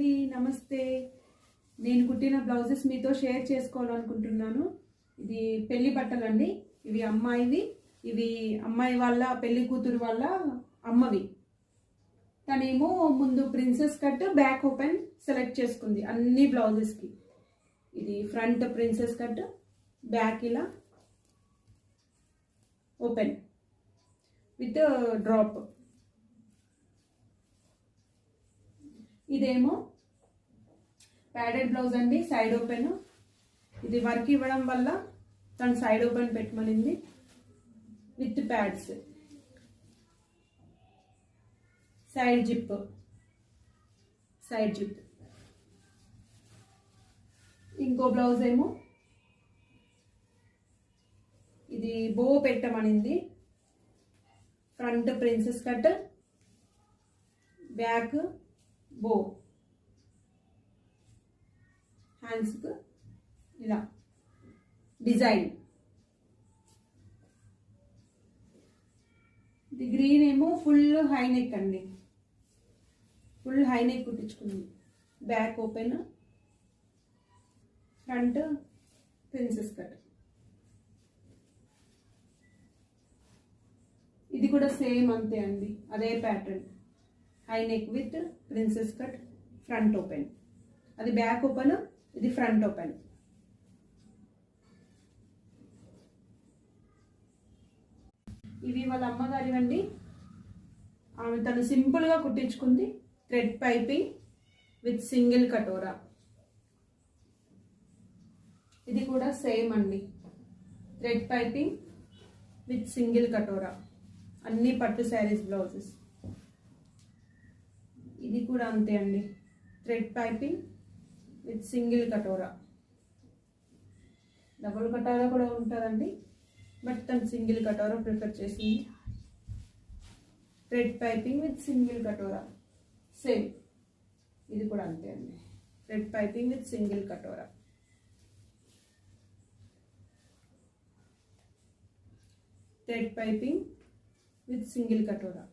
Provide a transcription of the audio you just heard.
అండి, నమస్తే. నేను కుట్టిన బ్లౌజెస్ మీతో షేర్ చేసుకోవాలనుకుంటున్నాను. ఇది పెళ్లి బట్టలు అండి. ఇవి అమ్మాయివి. ఇవి అమ్మాయి వాళ్ళ పెళ్లి కూతురు వాళ్ళ అమ్మవి. తనేమో ముందు princess cut, back open select చేసుకుంది అన్ని బ్లౌజెస్కి. ఇది ఫ్రంట్ ప్రిన్సెస్ కట్, బ్యాక్ ఇలా ఓపెన్ విత్ డ్రాప్. ఇదేమో ప్యాడెడ్ బ్లౌజ్ అండి, సైడ్ ఓపెన్. ఇది వర్క్ ఇవ్వడం వల్ల తను సైడ్ ఓపెన్ పెట్టమనింది విత్ ప్యాడ్స్. Side zip. ఇంకో బ్లౌజ్ ఏమో ఇది బో పెట్టమనింది. Front princess cut, back bow, hands ఇలా డిజైన్. ఇది గ్రీన్ ఏమో ఫుల్ హై నెక్ అండి, ఫుల్ హై నెక్ కుట్టించుకుంది. Back open, front princess cut. ఇది కూడా సేమ్ అంతే అండి, అదే pattern. High neck with princess cut, front open. అది బ్యాక్ ఓపెన్, ఇది ఫ్రంట్ ఓపెన్. ఇవి వాళ్ళ అమ్మగారివండి. ఆమె తను సింపుల్గా కుట్టించుకుంది. థ్రెడ్ పైపింగ్ విత్ సింగిల్ కటోరా. ఇది కూడా సేమ్ అండి, థ్రెడ్ పైపింగ్ విత్ సింగిల్ కటోరా. అన్ని పట్టు శారీస్ బ్లౌజెస్. ఇది కూడా అంతే అండి, థ్రెడ్ పైపింగ్ విత్ సింగిల్ కటోరా. డబుల్ కటోరా కూడా ఉంటుందండి, బట్ తను సింగిల్ కటోరా ప్రిఫర్ చేసింది. థ్రెడ్ పైపింగ్ విత్ సింగిల్ కటోరా సేమ్. ఇది కూడా అంతే అండి, థ్రెడ్ పైపింగ్ విత్ సింగిల్ కటోరా. Thread piping with single కటోరా.